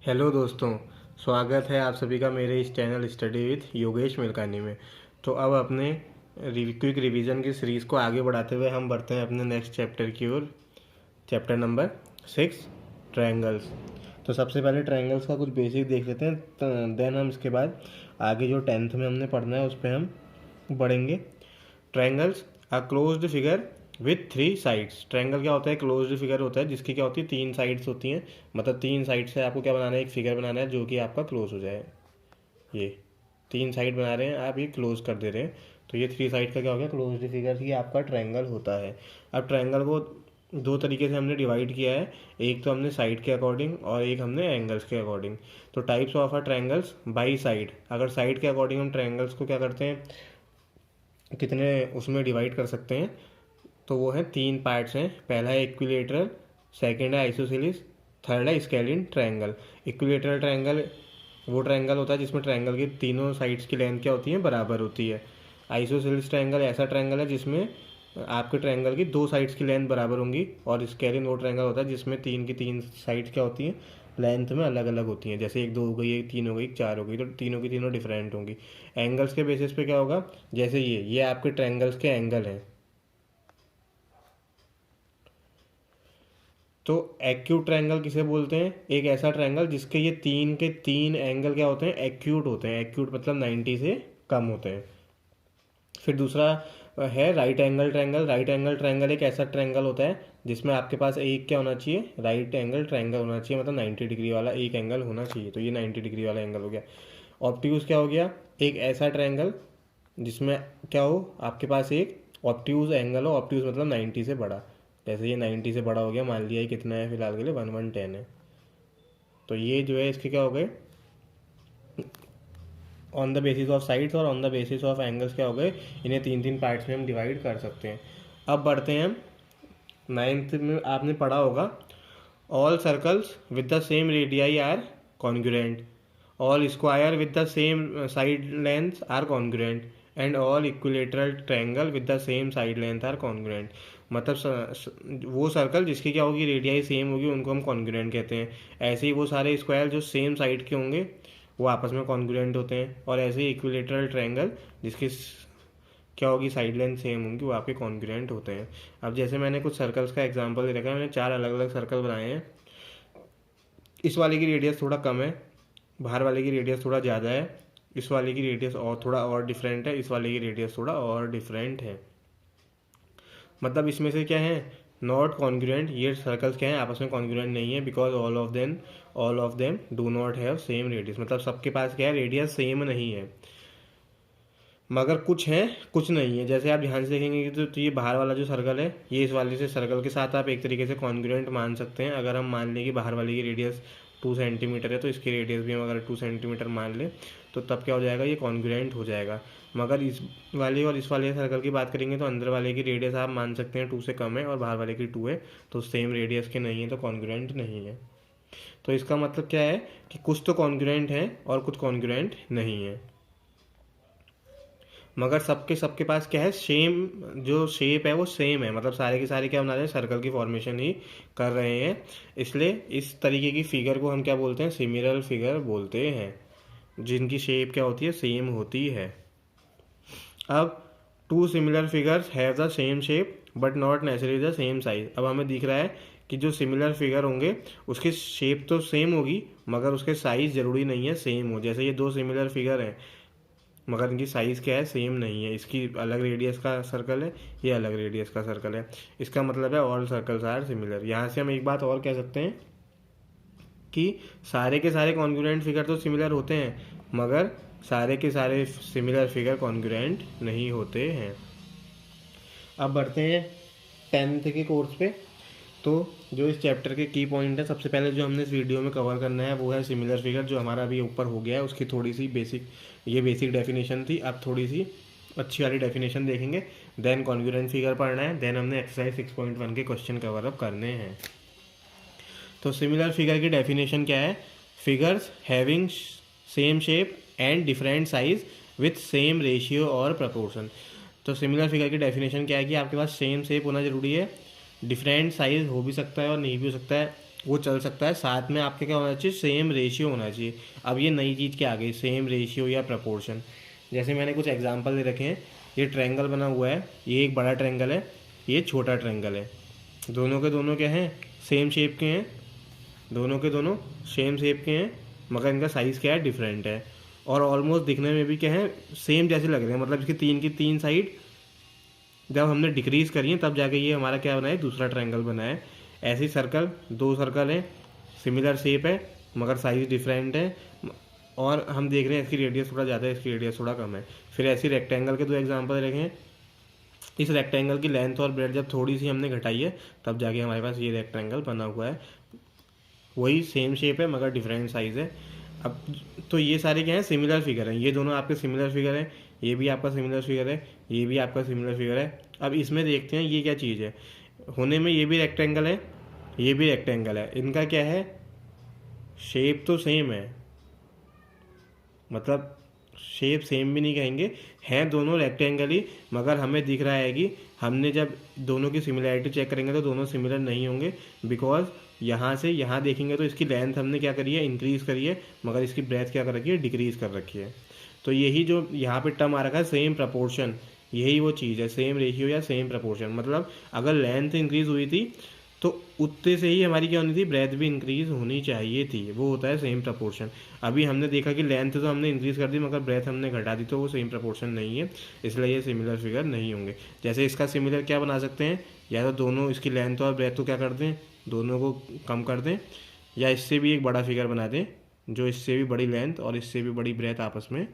Hello दोस्तों, स्वागत है आप सभी का मेरे इस channel study with Yogesh Milkani में। तो अब अपने क्विक रिवीजन की सीरीज़ को आगे बढ़ाते हुए हम बढ़ते हैं अपने नेक्स्ट चैप्टर की ओर। Chapter number 6, triangles. तो सबसे पहले ट्रायंगल्स का कुछ बेसिक देख लेते हैं, देन हम इसके बाद आगे जो 10th में हमने पढ़ना है उस पर हम बढ़ेंगे। Triangles a closed figure with 3 sides. Triangle क्या होता है? क्लोज्ड फिगर होता है जिसकी क्या होती है, 3 साइड्स होती हैं। मतलब 3 साइड से आपको क्या बनाना है, एक फिगर बनाना है जो कि आपका क्लोज हो जाए। ये 3 साइड बना रहे हैं आप, ये क्लोज कर दे रहे हैं, तो ये 3 साइड का क्या हो गया, क्लोज्ड फिगर ही आपका ट्रायंगल होता है। अब ट्रायंगल को दो तरीके से हमने डिवाइड किया है, एक तो हमने साइड के अकॉर्डिंग और एक हमने एंगल्स के अकॉर्डिंग। तो types of a triangles by side. अगर साइड के अकॉर्डिंग हम ट्रायंगल्स को क्या करते हैं, कितने उसमें डिवाइड कर सकते हैं, तो वो है 3 पार्ट्स हैं। पहला है इक्विलेटरल, सेकंड है आइसोसेलिस, थर्ड है स्केलिन ट्रायंगल। इक्विलेटरल ट्रायंगल वो ट्रायंगल होता है जिसमें ट्रायंगल की तीनों साइड्स की लेंथ क्या होती है, बराबर होती है। आइसोसेलिस ट्रायंगल ऐसा ट्रायंगल है जिसमें आपके ट्रायंगल की 2 साइड्स की लेंथ बराबर होंगी। और स्केलिन वो ट्रायंगल होता है जिसमें 3 की 3 साइड्स क्या होती हैं, लेंथ में अलग अलग होती हैं। जैसे 1 2 हो गई, 1 3 हो गई, 4 हो गई, तो तीनों की तीनों डिफरेंट होंगी। एंगल्स के बेसिस पे क्या होगा, जैसे ये आपके ट्रायंगल्स के एंगल हैं। तो एक्यूट ट्रायंगल किसे बोलते हैं? एक ऐसा ट्रायंगल जिसके ये 3 के 3 एंगल क्या होते हैं, एक्यूट होते हैं। एक्यूट मतलब 90 से कम होते हैं। फिर दूसरा है right angle triangle. Right angle triangle एक ऐसा ट्रायंगल होता है जिसमें आपके पास एक क्या होना चाहिए, राइट एंगल ट्रायंगल होना चाहिए, मतलब 90 डिग्री वाला एक एंगल होना चाहिए। तो ये 90 डिग्री वाला एंगल हो गया। ऑब्ट्यूज क्या हो गया, एक ऐसा ट्रायंगल जिसमें क्या हो, आपके पास एक ऑब्ट्यूज एंगल हो। ऑब्ट्यूज मतलब 90 से बड़ा। जैसे ये 90 से बड़ा हो गया, मान लिया ये कितना है फिलहाल के लिए, 1110 है। तो ये जो है इसके क्या हो गए, on the basis of sides और on the basis of angles क्या हो गए, इन्हें 3 3 पार्ट्स में हम डिवाइड कर सकते हैं। अब बढ़ते हैं हम 9th में आपने पढ़ा होगा, all circles with the same radii are congruent, all square with the same side length are congruent, and all equilateral triangle with the same side length are congruent. मतलब वो सर्कल जिसकी क्या होगी, रेडियाई सेम होगी, उनको हम congruent कहते हैं। ऐसे ही वो सारे स्क्वायर जो सेम साइड के होंगे वो आपस में कॉन्ग्रुएंट होते हैं। और ऐसे ही इक्विलेटरल ट्रायंगल जिसकी क्या होगी, साइड लेंथ सेम होंगी, वो आपके कॉन्ग्रुएंट होते हैं। अब जैसे मैंने कुछ सर्कल्स का एग्जांपल दे रखा है, मैंने 4 अलग अलग सर्कल बनाए हैं। इस वाले की रेडियस थोड़ा कम है, बाहर वाले की रेडियस थोड़ा ज़्यादा है, इस वाले की रेडियस और थोड़ा और डिफरेंट है, इस वाले की रेडियस थोड़ा और डिफरेंट है। मतलब इसमें से क्या है, नॉट कॉन्ग्रुएंट। ये सर्कल्स क्या है, आपस में कॉन्ग्रुएंट नहीं है, because all of them do not have same radius. मतलब सबके पास क्या है, रेडियस सेम नहीं है। मगर कुछ है, कुछ नहीं है। जैसे आप ध्यान से देखेंगे कि तो ये बाहर वाला जो सर्कल है, ये इस वाले से सर्कल के साथ आप एक तरीके से कॉन्ग्रुएंट मान सकते हैं। अगर हम मान लें कि बाहर वाले की रेडियस 2 सेंटीमीटर है, तो इसकी रेडियस भी हम अगर 2 सेंटीमीटर मान लें, तो तब क्या हो जाएगा, ये कॉन्ग्रुएंट हो जाएगा। मगर इस वाले और इस वाले सर्कल की बात करेंगे तो अंदर वाले की रेडियस आप मान सकते हैं 2 से कम है और बाहर वाले की 2 है, तो सेम रेडियस के नहीं है, तो कॉन्ग्रुएंट नहीं है। तो इसका मतलब क्या है कि कुछ तो कॉन्ग्रुएंट है और कुछ कॉन्ग्रुएंट नहीं है। मगर सबके सबके पास क्या है, सेम जो शेप है वो सेम है। मतलब सारे के सारे क्या बना रहे हैं, सर्कल की फॉर्मेशन ही कर रहे हैं। इसलिए इस तरीके की फिगर को हम क्या बोलते हैं, सिमिलर फिगर बोलते हैं, जिनकी शेप क्या होती है, सेम होती है। अब 2 similar figures have the same shape but not necessary the same size. अब हमें दिख रहा है कि जो सिमिलर फिगर होंगे उसकी शेप तो सेम होगी, मगर उसके साइज जरूरी नहीं है सेम हो। जैसे ये 2 सिमिलर फिगर हैं, मगर इनकी साइज़ क्या है, सेम नहीं है। इसकी अलग रेडियस का सर्कल है, ये अलग रेडियस का सर्कल है। इसका मतलब है ऑल सर्कल्स आर सिमिलर। यहाँ से हम एक बात और कह सकते हैं कि सारे के सारे कॉन्ग्रुएंट फिगर तो सिमिलर होते हैं, मगर सारे के सारे सिमिलर फिगर कॉन्ग्रुएंट नहीं होते हैं। अब बढ़ते हैं 10th के कोर्स पे। तो जो इस चैप्टर के की पॉइंट है, सबसे पहले जो हमने इस वीडियो में कवर करना है वो है सिमिलर फिगर, जो हमारा अभी ऊपर हो गया है। उसकी थोड़ी सी बेसिक, ये बेसिक डेफिनेशन थी, अब थोड़ी सी अच्छी वाली डेफिनेशन देखेंगे। देन कॉन्ग्रुएंट फिगर पढ़ना है, देन हमने एक्सरसाइज 6.1 के क्वेश्चन कवर अप करने हैं। तो सिमिलर फिगर की डेफिनेशन क्या है, figures having same shape and different size with same ratio और प्रपोर्शन। तो सिमिलर फिगर की डेफिनेशन क्या है कि आपके पास सेम शेप होना जरूरी है, डिफरेंट साइज हो भी सकता है और नहीं भी हो सकता है, वो चल सकता है। साथ में आपके क्या होना चाहिए, सेम रेशियो होना चाहिए। अब ये नई चीज़ क्या आ गई, सेम रेशियो या प्रपोर्शन। जैसे मैंने कुछ एग्जांपल दे रखे हैं, ये ट्रायंगल बना हुआ है, ये एक बड़ा ट्रायंगल है, ये छोटा ट्रायंगल है, दोनों के दोनों क्या हैं, सेम शेप के हैं, दोनों के दोनों सेम शेप के हैं, मगर इनका साइज़ क्या है, डिफरेंट है। और ऑलमोस्ट दिखने में भी क्या है, सेम जैसे लग रहे हैं। मतलब इसकी तीन की तीन साइड जब हमने डिक्रीज़ करी है तब जाके ये हमारा क्या बना है, दूसरा ट्रायंगल बना है। ऐसे ही सर्कल, दो सर्कल हैं, सिमिलर शेप है मगर साइज़ डिफरेंट है, और हम देख रहे हैं इसकी रेडियस थोड़ा ज़्यादा है, इसकी रेडियस थोड़ा कम है। फिर ऐसे रेक्टेंगल के दो एग्जांपल रखे हैं। इस रेक्टेंगल की लेंथ और ब्रेड जब थोड़ी सी हमने घटाई है तब जाके हमारे पास ये रेक्टेंगल बना हुआ है। वही सेम शेप है मगर डिफरेंट साइज़ है। अब तो ये सारे क्या हैं, सिमिलर फिगर हैं। ये दोनों आपके सिमिलर फिगर हैं, ये भी आपका सिमिलर फिगर है, ये भी आपका सिमिलर फिगर है। अब इसमें देखते हैं ये क्या चीज़ है। होने में ये भी रेक्टेंगल है, ये भी रेक्टेंगल है, इनका क्या है, शेप तो सेम है, मतलब शेप सेम भी नहीं कहेंगे, हैं दोनों रेक्टेंगल ही, मगर हमें दिख रहा है कि हमने जब दोनों की सिमिलैरिटी चेक करेंगे तो दोनों सिमिलर नहीं होंगे। बिकॉज यहाँ से यहाँ देखेंगे तो इसकी लेंथ हमने क्या करी है, इंक्रीज़ करी है, मगर इसकी ब्रेथ क्या कर रखी है, डिक्रीज़ कर रखी है। तो यही जो यहाँ पे टर्म आ रखा है, सेम प्रपोर्शन, यही वो चीज़ है, सेम रेशियो या सेम प्रपोर्शन। मतलब अगर लेंथ इंक्रीज़ हुई थी तो उतने से ही हमारी क्या होनी थी, ब्रेथ भी इंक्रीज़ होनी चाहिए थी, वो होता है सेम प्रपोर्शन। अभी हमने देखा कि लेंथ तो हमने इंक्रीज़ कर दी मगर ब्रेथ हमने घटा दी, तो वो सेम प्रपोर्शन नहीं है, इसलिए ये सिमिलर फिगर नहीं होंगे। जैसे इसका सिमिलर क्या बना सकते हैं, या तो दोनों इसकी लेंथ और ब्रेथ को क्या कर दें, दोनों को कम कर दें, या इससे भी एक बड़ा फिगर बना दें जो इससे भी बड़ी लेंथ और इससे भी बड़ी ब्रेथ आपस में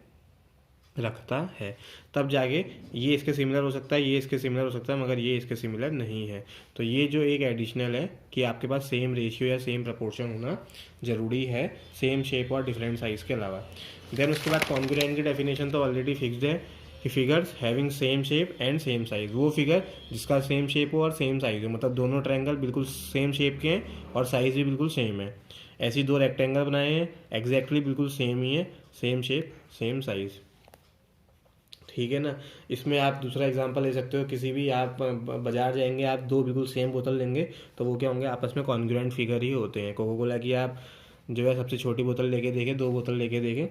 रखता है, तब जाके ये इसके सिमिलर हो सकता है, ये इसके सिमिलर हो सकता है, मगर ये इसके सिमिलर नहीं है। तो ये जो एक एडिशनल है कि आपके पास सेम रेशियो या सेम प्रपोर्शन होना ज़रूरी है, सेम शेप और डिफरेंट साइज़ के अलावा। देन उसके बाद कॉन्ग्रुएंट की डेफिनेशन तो ऑलरेडी फिक्स्ड है कि figures having same shape and same size, वो फिगर जिसका सेम शेप हो और सेम साइज़ हो, मतलब दोनों ट्रायंगल बिल्कुल सेम शेप के हैं और साइज़ भी बिल्कुल सेम है। ऐसी दो रेक्टेंगल बनाए हैं, एग्जैक्टली बिल्कुल सेम ही है, सेम शेप सेम साइज़, ठीक है ना। इसमें आप दूसरा एग्जांपल ले सकते हो, किसी भी आप बाजार जाएंगे, आप दो बिल्कुल सेम बोतल लेंगे तो वो क्या होंगे, आपस में कॉन्ग्रुएंट फिगर ही होते हैं। कोको कोला की आप जो है सबसे छोटी बोतल लेके देखें, दो बोतल लेके देखें,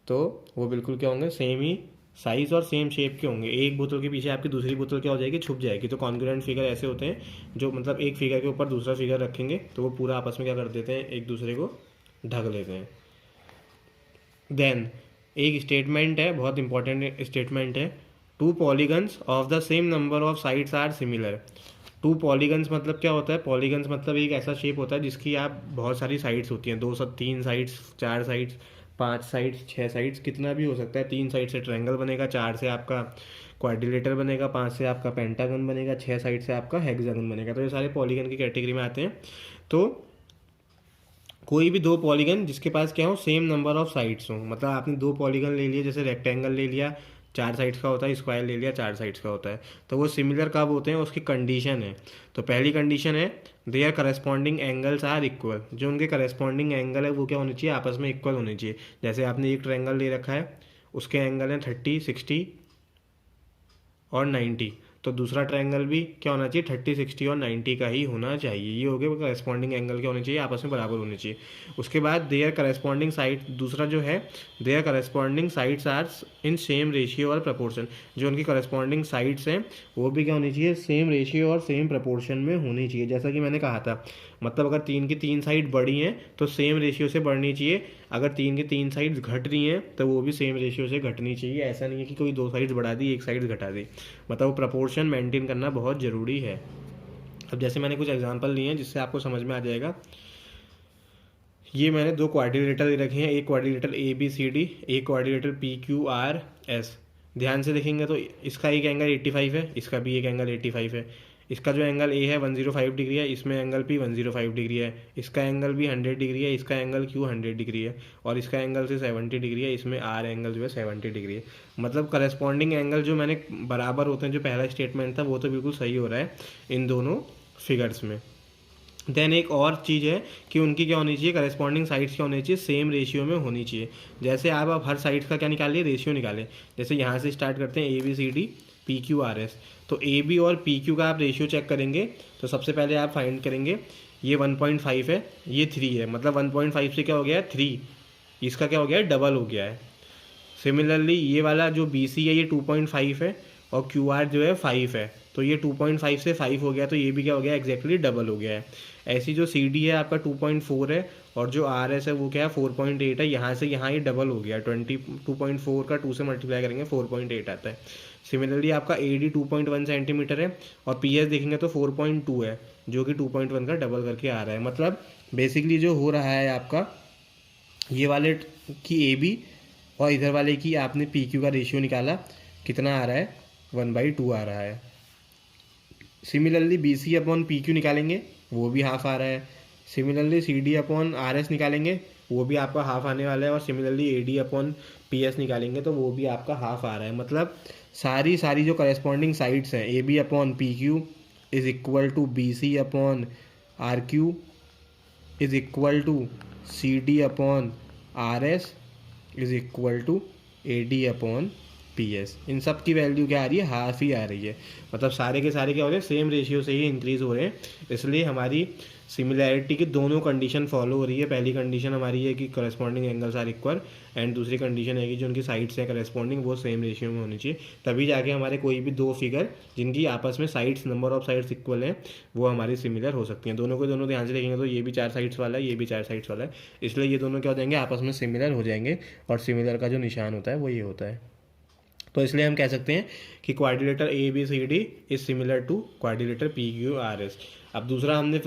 तो वो बिल्कुल क्या होंगे, सेम ही साइज़ और सेम शेप के होंगे। एक बोतल के पीछे आपकी दूसरी बोतल क्या हो जाएगी, छुप जाएगी। तो कॉन्ग्रुएंट फिगर ऐसे होते हैं जो मतलब एक फिगर के ऊपर दूसरा फिगर रखेंगे तो वो पूरा आपस में क्या कर देते हैं, एक दूसरे को ढक लेते हैं। देन एक स्टेटमेंट है, बहुत इंपॉर्टेंट स्टेटमेंट है, two polygons of the same number of sides are similar. Two polygons मतलब क्या होता है, पॉलीगन्स मतलब एक ऐसा शेप होता है जिसकी आप बहुत सारी साइड्स होती हैं, दो तीन साइड्स, चार साइड्स, पांच साइड्स, छः साइड्स, कितना भी हो सकता है। तीन साइड से ट्रायंगल बनेगा, चार से आपका क्वाड्रिलेटर बनेगा, पांच से आपका पेंटागन बनेगा, छः साइड से आपका हेक्सागन बनेगा। तो ये सारे पॉलीगन की कैटेगरी में आते हैं। तो कोई भी दो पॉलीगन जिसके पास क्या हो, सेम नंबर ऑफ साइड्स हो, मतलब आपने दो पॉलीगन ले लिए, जैसे रेक्टेंगल ले लिया चार साइड्स का होता है, स्क्वायर ले लिया चार साइड्स का होता है, तो वो सिमिलर कब होते हैं, उसकी कंडीशन है। तो पहली कंडीशन है their corresponding angles are equal, जो उनके करस्पॉन्डिंग एंगल है वो क्या होने चाहिए, आपस में इक्वल होने चाहिए। जैसे आपने एक ट्रायंगल ले रखा है, उसके एंगल हैं 30, 60 और 90, तो दूसरा ट्रायंगल भी क्या होना चाहिए, 30, 60 और 90 का ही होना चाहिए। ये हो गया करस्पॉन्डिंग एंगल क्या होने चाहिए, आपस में बराबर होने चाहिए। उसके बाद देयर करस्पॉन्डिंग साइड, दूसरा जो है their corresponding sides are in same ratio और प्रपोर्शन, जो उनकी करस्पॉन्डिंग साइड्स हैं वो भी क्या होनी चाहिए, सेम रेशियो और सेम प्रपोर्शन में होनी चाहिए। जैसा कि मैंने कहा था, मतलब अगर तीन की तीन साइड बड़ी हैं तो सेम रेशियो से बढ़नी चाहिए, अगर तीन की तीन साइड्स घट रही हैं तो वो भी सेम रेशियो से घटनी चाहिए। ऐसा नहीं है कि कोई दो साइड्स बढ़ा दी एक साइड घटा दी, मतलब वो प्रपोर्शन मेंटेन करना बहुत ज़रूरी है। अब जैसे मैंने कुछ एग्जांपल लिए हैं जिससे आपको समझ में आ जाएगा। ये मैंने दो क्वाड्रिलेटर दे रखे हैं, एक क्वाड्रिलेटर ABCD, एक क्वाड्रिलेटर PQRS। ध्यान से देखेंगे तो इसका एक एंगल 85 है, इसका भी एक एंगल 85 है। इसका जो एंगल A है 105 डिग्री है, इसमें एंगल P 105 डिग्री है, इसका एंगल भी 100 डिग्री है, इसका एंगल Q 100 डिग्री है, और इसका एंगल से 70 डिग्री है, इसमें R एंगल जो है 70 डिग्री है। मतलब करस्पॉन्डिंग एंगल जो मैंने बराबर होते हैं, जो पहला स्टेटमेंट था वो तो बिल्कुल सही हो रहा है इन दोनों फिगर्स में। देन एक और चीज़ है कि उनकी क्या होनी चाहिए, करस्पॉन्डिंग साइड्स क्या होनी चाहिए, सेम रेशियो में होनी चाहिए। जैसे आप हर साइड का क्या निकालिए, रेशियो निकालें। जैसे यहाँ से स्टार्ट करते हैं ABCD PQRS, तो AB और PQ का आप रेशियो चेक करेंगे तो सबसे पहले आप फाइंड करेंगे ये 1.5 है, ये 3 है, मतलब 1.5 से क्या हो गया है 3, इसका क्या हो गया है डबल हो गया है। सिमिलरली ये वाला जो बी सी है ये 2.5 है और क्यू आर जो है 5 है, तो ये 2.5 से 5 हो गया, तो ये भी क्या हो गया एग्जैक्टली डबल हो गया है। ऐसी जो सी डी है आपका 2.4 है और जो आर एस है वो क्या है 4.8 है, यहाँ से यहाँ ये डबल हो गया, 2.4 का 2 से मल्टीप्लाई करेंगे 4.8 आता है। सिमिलरली आपका ए डी 2.1 सेंटीमीटर है और पी एस देखेंगे तो 4.2 है, जो कि 2.1 का डबल करके आ रहा है। मतलब बेसिकली जो हो रहा है आपका ये वाले की ए बी और इधर वाले की आपने पी क्यू का रेशियो निकाला, कितना आ रहा है 1/2 आ रहा है। Similarly B C upon P Q निकालेंगे, वो भी हाफ आ रहा है। Similarly C D upon R S निकालेंगे, वो भी आपका हाफ आने वाला है। और similarly A D upon P S निकालेंगे तो वो भी आपका हाफ आ रहा है। मतलब सारी जो करेस्पॉन्डिंग साइड्स हैं, A B upon P Q is equal to B C upon R Q is equal to C D upon R S is equal to A D upon P S. इन सब की value क्या आ रही है, half ही आ रही है। मतलब सारे के सारे क्या हो रहे हैं, सेम रेशियो से ही इंक्रीज हो रहे हैं। इसलिए हमारी सिमिलैरिटी की दोनों कंडीशन फॉलो हो रही है। पहली कंडीशन हमारी है कि corresponding angles are equal, and दूसरी कंडीशन है कि जो उनकी साइड्स हैं करस्पॉन्डिंग वो सेम रेशियो में होनी चाहिए, तभी जाके हमारे कोई भी दो फिगर जिनकी आपस में sides number of sides equal हैं वो हमारी सिमिलर हो सकती हैं। दोनों को दोनों ध्यान से देखेंगे तो ये भी 4 साइड्स वाला है, ये भी 4 साइड्स वाला है, इसलिए ये दोनों क्या हो जाएंगे आपस में सिमिलर हो जाएंगे। और सिमिलर का जो निशान होता है वो ये होता है। तो इसलिए हम कह सकते हैं कि quadrilateral A B C D is similar to quadrilateral P Q R S. अब दूसरा हमने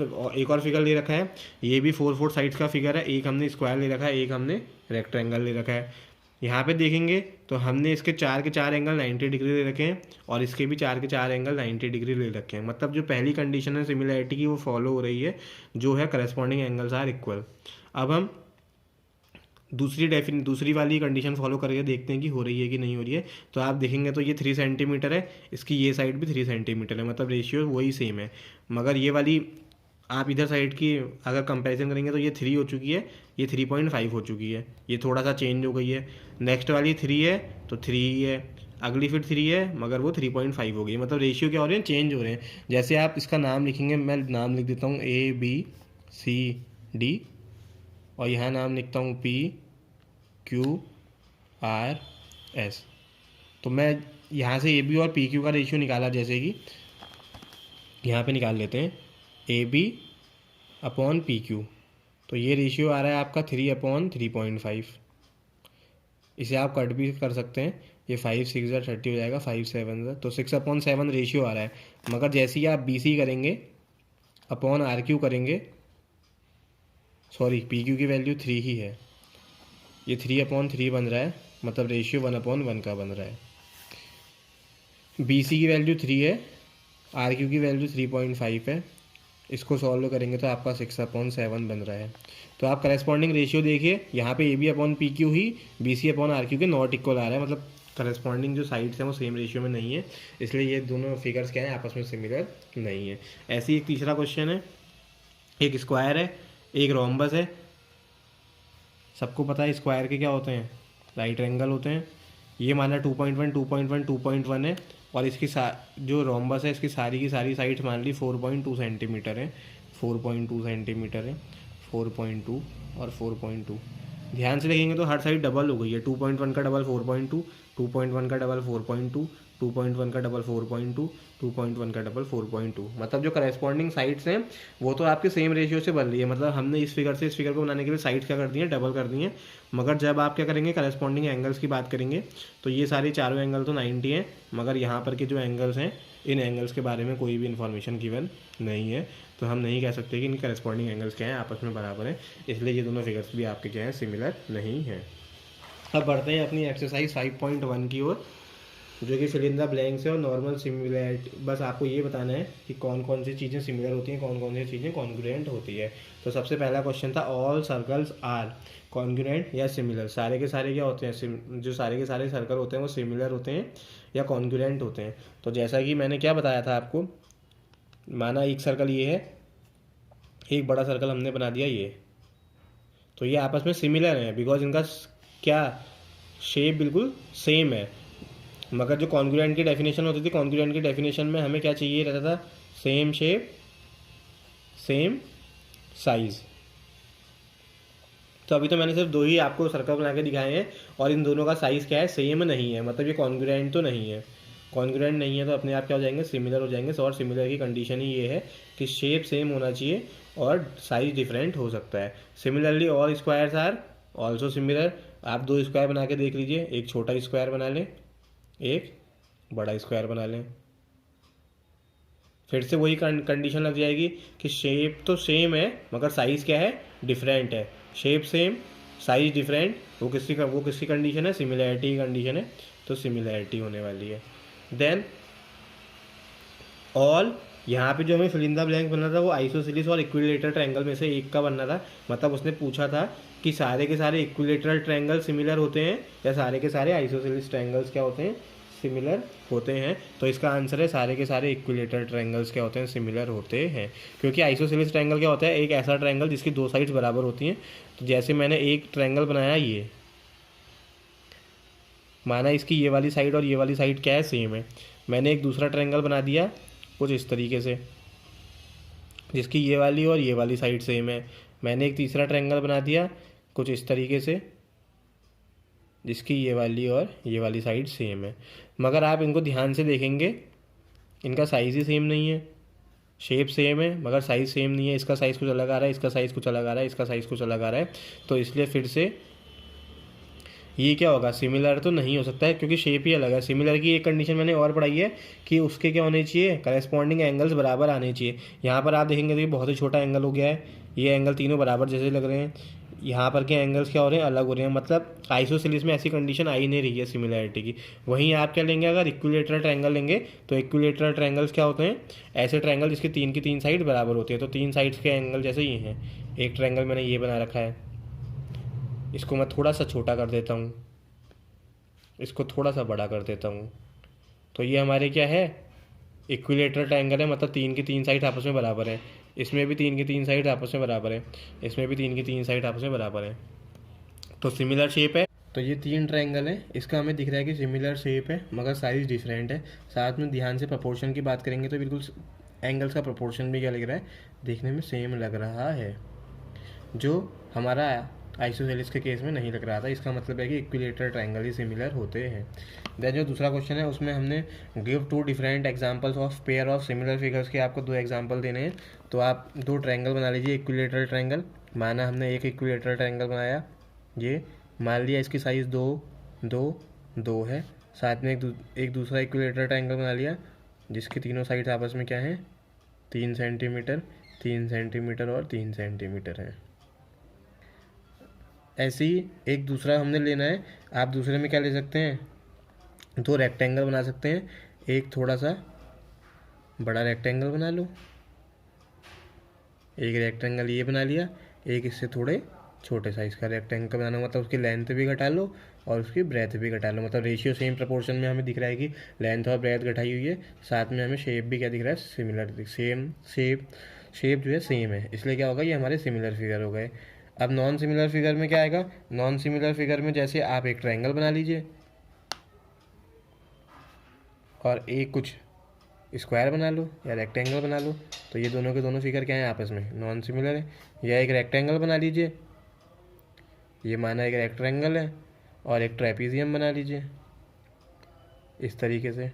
एक और फिगर ले रखा है, ये भी 4 साइड्स का फिगर है। एक हमने स्क्वायर ले रखा है, एक हमने रेक्टेंगल ले रखा है। यहाँ पे देखेंगे तो हमने इसके 4 के 4 एंगल 90 डिग्री ले रखे हैं और इसके भी 4 के 4 एंगल 90 डिग्री ले रखे हैं। मतलब जो पहली कंडीशन है सिमिलैरिटी की वो फॉलो हो रही है, जो है करस्पॉन्डिंग एंगल्स आर इक्वल। अब हम दूसरी वाली कंडीशन फॉलो करके देखते हैं कि हो रही है कि नहीं हो रही है। तो आप देखेंगे तो ये 3 सेंटीमीटर है, इसकी ये साइड भी 3 सेंटीमीटर है, मतलब रेशियो वही सेम है। मगर ये वाली आप इधर साइड की अगर कंपैरिजन करेंगे तो ये 3 हो चुकी है, ये 3.5 हो चुकी है, ये थोड़ा सा चेंज हो गई है। नेक्स्ट वाली 3 है तो 3 ही है, अगली फिर 3 है मगर वो 3.5 हो गई। मतलब रेशियो क्या हो रहे हैं, चेंज हो रहे हैं। जैसे आप इसका नाम लिखेंगे, मैं नाम लिख देता हूँ ए बी सी डी और यहाँ नाम लिखता हूँ पी क्यू आर एस। तो मैं यहाँ से ए बी और पी क्यू का रेशियो निकाला, जैसे कि यहाँ पे निकाल लेते हैं A B upon P Q, तो ये रेशियो आ रहा है आपका 3/3.5। इसे आप कट भी कर सकते हैं, ये 5 6 30 हो जाएगा, 5 7 तो 6/7 रेशियो आ रहा है। मगर जैसे ही आप बी सी करेंगे अपॉन आर क्यू करेंगे, सॉरी पी क्यू की वैल्यू 3 ही है, ये 3/3 बन रहा है, मतलब रेशियो 1/1 का बन रहा है। बी सी की वैल्यू 3 है, आर क्यू की वैल्यू 3.5 है, इसको सॉल्व करेंगे तो आपका 6/7 बन रहा है। तो आप करस्पॉन्डिंग रेशियो देखिए, यहाँ पे A B upon P Q ही B C upon R Q के नॉट इक्वल आ रहा है, मतलब करस्पॉन्डिंग जो साइड्स हैं वो सेम रेशियो में नहीं है, इसलिए ये दोनों फिगर्स क्या हैं आपस में सिमिलर नहीं है। ऐसे ही एक तीसरा क्वेश्चन है, एक स्क्वायर है, एक रोम्बस है। सबको पता है स्क्वायर के क्या होते हैं, राइट एंगल होते हैं। ये माना 2.1 2.1 2.1 है और इसकी जो रोम्बस है इसकी सारी की सारी साइड्स मान ली 4.2 सेंटीमीटर है, 4.2 सेंटीमीटर है, 4.2 और 4.2। ध्यान से देखेंगे तो हर साइड डबल हो गई है, 2.1 का डबल 4.2, 2.1 का डबल 4.2, 2.1 का डबल 4.2, 2.1 का डबल 4.2। मतलब जो करस्पॉन्डिंग साइड्स हैं वो तो आपके सेम रेशियो से बन रही है। मतलब हमने इस फिगर से इस फिगर को बनाने के लिए साइड्स क्या कर दी हैं, डबल कर दी हैं। मगर जब आप क्या करेंगे करस्पॉन्डिंग एंगल्स की बात करेंगे तो ये सारे चारों एंगल तो 90 हैं, मगर यहाँ पर के जो एंगल्स हैं इन एंगल्स के बारे में कोई भी इन्फॉर्मेशन गिवन नहीं है, तो हम नहीं कह सकते कि इन करस्पॉन्डिंग एंगल्स क्या हैं आपस में बराबर हैं, इसलिए ये दोनों फिगर्स भी आपके क्या हैं सिमिलर नहीं हैं। अब बढ़ते हैं अपनी एक्सरसाइज 5.1 की ओर, जो कि फिल इन द ब्लैंक्स है और नॉर्मल सिमिलैरिटी। बस आपको ये बताना है कि कौन कौन सी चीज़ें सिमिलर होती हैं, कौन कौन सी चीज़ें कॉन्ग्रुएंट होती है। तो सबसे पहला क्वेश्चन था ऑल सर्कल्स आर कॉन्ग्रुएंट या सिमिलर। सारे के सारे क्या होते हैं, जो सारे के सारे सर्कल होते हैं वो सिमिलर होते हैं या कॉन्ग्रुएंट होते हैं। तो जैसा कि मैंने क्या बताया था आपको, माना एक सर्कल ये है, एक बड़ा सर्कल हमने बना दिया ये, तो ये आपस में सिमिलर है बिकॉज इनका क्या शेप बिल्कुल सेम है। मगर जो कॉन्ग्रुएंट की डेफिनेशन होती थी, कॉन्ग्रुएंट की डेफिनेशन में हमें क्या चाहिए रहता था, सेम शेप सेम साइज। तो अभी तो मैंने सिर्फ दो ही आपको सर्कल बना के दिखाए हैं, और इन दोनों का साइज़ क्या है, सेम नहीं है, मतलब ये कॉन्ग्रुएंट तो नहीं है। कॉन्ग्रुएंट नहीं है तो अपने आप क्या हो जाएंगे, सिमिलर हो जाएंगे। और सिमिलर की कंडीशन ही ये है कि शेप सेम होना चाहिए और साइज डिफरेंट हो सकता है। Similarly all squares are also similar. आप दो स्क्वायर बना के देख लीजिए, एक छोटा स्क्वायर बना लें, एक बड़ा स्क्वायर बना लें, फिर से वही कंडीशन लग जाएगी कि शेप तो सेम है मगर साइज़ क्या है, डिफरेंट है। शेप सेम, साइज डिफरेंट, वो किसकी कंडीशन है, सिमिलैरिटी की कंडीशन है, तो सिमिलैरिटी होने वाली है। देन ऑल, यहाँ पे जो हमें फिल इन द ब्लैंक बनना था वो आइसोसेलेस और इक्विलेटरल ट्रायंगल में से एक का बनना था। मतलब उसने पूछा था कि सारे के सारे इक्विलेटरल ट्रायंगल सिमिलर होते हैं या सारे के सारे आइसोसेलेस ट्रायंगल्स क्या होते हैं, सिमिलर होते हैं। तो इसका आंसर है सारे के सारे इक्विलेटरल ट्रायंगल्स क्या होते हैं, सिमिलर होते हैं। क्योंकि आइसोसेलेस ट्रायंगल क्या होता है, एक ऐसा ट्रायंगल जिसकी दो साइड्स बराबर होती हैं। तो जैसे मैंने एक ट्रायंगल बनाया, ये माना इसकी ये वाली साइड और ये वाली साइड क्या है, सेम है। मैंने एक दूसरा ट्रायंगल बना दिया कुछ इस तरीके से, जिसकी ये वाली और ये वाली साइड सेम है। मैंने एक तीसरा ट्रायंगल बना दिया कुछ इस तरीके से, जिसकी ये वाली और ये वाली साइड सेम है। मगर आप इनको ध्यान से देखेंगे, इनका साइज़ ही सेम नहीं है। शेप सेम है मगर साइज़ सेम नहीं है। इसका साइज़ कुछ अलग आ रहा है, इसका साइज़ कुछ अलग आ रहा है, इसका साइज़ कुछ अलग आ रहा है। तो इसलिए फिर से ये क्या होगा, सिमिलर तो नहीं हो सकता है क्योंकि शेप ही अलग है। सिमिलर की एक कंडीशन मैंने और पढ़ाई है कि उसके क्या होने चाहिए, करेस्पॉन्डिंग एंगल्स बराबर आने चाहिए। यहाँ पर आप देखेंगे तो ये बहुत ही छोटा एंगल हो गया है, ये एंगल तीनों बराबर जैसे लग रहे हैं। यहाँ पर के एंगल्स क्या हो रहे हैं, अलग हो रहे हैं। मतलब आइसोसेलेस में ऐसी कंडीशन आ ही नहीं रही है सिमिलैरिटी की। वहीं आप क्या लेंगे, अगर इक्विलेटरल ट्रायंगल लेंगे तो इक्विलेटरल ट्रायंगल्स क्या होते हैं, ऐसे ट्रायंगल जिसकी तीन की तीन साइड बराबर होती है। तो तीन साइड्स के एंगल जैसे ये हैं। एक ट्रायंगल मैंने ये बना रखा है, इसको मैं थोड़ा सा छोटा कर देता हूँ, इसको थोड़ा सा बड़ा कर देता हूँ। तो ये हमारे क्या है, इक्विलेटरल ट्रायंगल है। मतलब तीन की तीन साइड आपस में बराबर है। इसमें भी तीन की तीन साइड आपस में बराबर है, इसमें भी तीन की तीन साइड आपस में बराबर है। तो सिमिलर शेप है। तो ये तीन ट्रायंगल है, इसका हमें दिख रहा है कि सिमिलर शेप है मगर साइज डिफरेंट है। साथ में ध्यान से प्रोपोर्शन की बात करेंगे तो बिल्कुल एंगल्स का प्रोपोर्शन भी क्या लग रहा है, देखने में सेम लग रहा है, जो हमारा आइसोसेलेस के केस में नहीं लग रहा था। इसका मतलब है कि इक्विलेटरल ट्रायंगल ही सिमिलर होते हैं। देन जो दूसरा क्वेश्चन है उसमें हमने give two different examples of pair of similar figures के आपको दो एग्जांपल देने हैं। तो आप दो ट्रायंगल बना लीजिए इक्विलेटरल ट्रायंगल। माना हमने एक इक्विलेटरल ट्रायंगल बनाया, ये मान लिया इसकी साइज़ दो दो दो है। साथ में एक दूसरा इक्विलेटरल ट्रायंगल बना लिया जिसकी तीनों साइड आपस में क्या है, 3 सेंटीमीटर 3 सेंटीमीटर और 3 सेंटीमीटर है। ऐसे ही एक दूसरा हमने लेना है। आप दूसरे में क्या ले सकते हैं, दो रेक्टेंगल बना सकते हैं। एक थोड़ा सा बड़ा रेक्टेंगल बना लो, एक रेक्टेंगल ये बना लिया, एक इससे थोड़े छोटे साइज़ का रेक्टेंगल बनाना। मतलब उसकी लेंथ भी घटा लो और उसकी ब्रेथ भी घटा लो। मतलब रेशियो सेम प्रपोर्शन में हमें दिख रहा है कि लेंथ और ब्रेथ घटाई हुई है। साथ में हमें शेप भी क्या दिख रहा है, सिमिलर, सेम शेप जो है सेम है। इसलिए क्या होगा, ये हमारे सिमिलर फिगर हो गए। अब नॉन सिमिलर फिगर में क्या आएगा, नॉन सिमिलर फिगर में जैसे आप एक ट्रायंगल बना लीजिए और एक कुछ स्क्वायर बना लो या रेक्टेंगल बना लो, तो ये दोनों के दोनों फिगर क्या है, आपस में नॉन सिमिलर है। या एक रेक्टेंगल बना लीजिए, ये माना एक रेक्टेंगल है, और एक ट्रेपीजियम बना लीजिए इस तरीके से।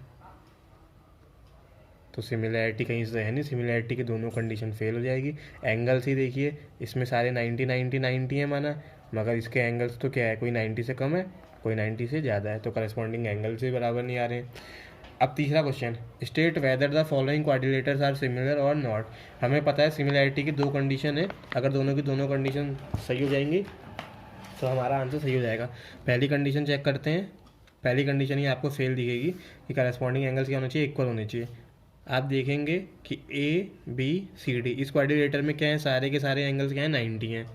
तो सिमिलैरिटी कहीं से है नहीं, सिमिलैरिटी की दोनों कंडीशन फेल हो जाएगी। एंगल्स ही देखिए, इसमें सारे 90 90 90 है माना, मगर इसके एंगल्स तो क्या है, कोई 90 से कम है, कोई 90 से ज़्यादा है। तो करस्पॉन्डिंग एंगल से बराबर नहीं आ रहे हैं। अब तीसरा question, state whether the following quadrilaterals are similar और नॉट। हमें पता है सिमिलैरिटी की दो कंडीशन है, अगर दोनों की दोनों कंडीशन सही हो जाएंगी तो हमारा आंसर सही हो जाएगा। पहली कंडीशन चेक करते हैं। पहली कंडीशन ही आपको फेल दिखेगी कि करस्पॉन्डिंग एंगल्स क्या होने चाहिए, इक्वल होने चाहिए। आप देखेंगे कि ए बी सी डी इस क्वाड्रिलेटर में क्या है, सारे के सारे एंगल्स क्या है, 90 हैं।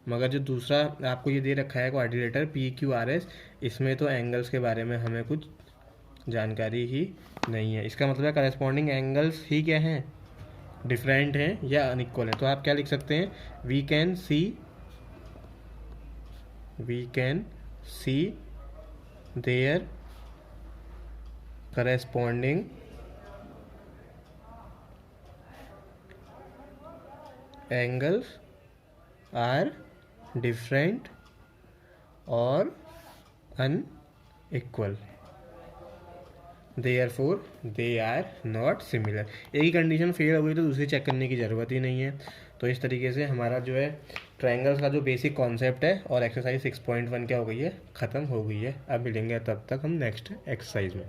मगर जो दूसरा आपको ये दे रखा है quadrilateral P Q R S, इसमें तो एंगल्स के बारे में हमें कुछ जानकारी ही नहीं है। इसका मतलब है करस्पॉन्डिंग एंगल्स ही क्या हैं, डिफरेंट हैं या अनइक्वल हैं। तो आप क्या लिख सकते हैं, we can see their corresponding angles are different और unequal, therefore they are not similar. एक ही कंडीशन फेल हो गई तो दूसरी चेक करने की ज़रूरत ही नहीं है। तो इस तरीके से हमारा जो है ट्रायंगल्स का जो बेसिक कॉन्सेप्ट है और एक्सरसाइज 6.1 क्या हो गई है, ख़त्म हो गई है। अब मिलेंगे तब तक हम नेक्स्ट एक्सरसाइज में।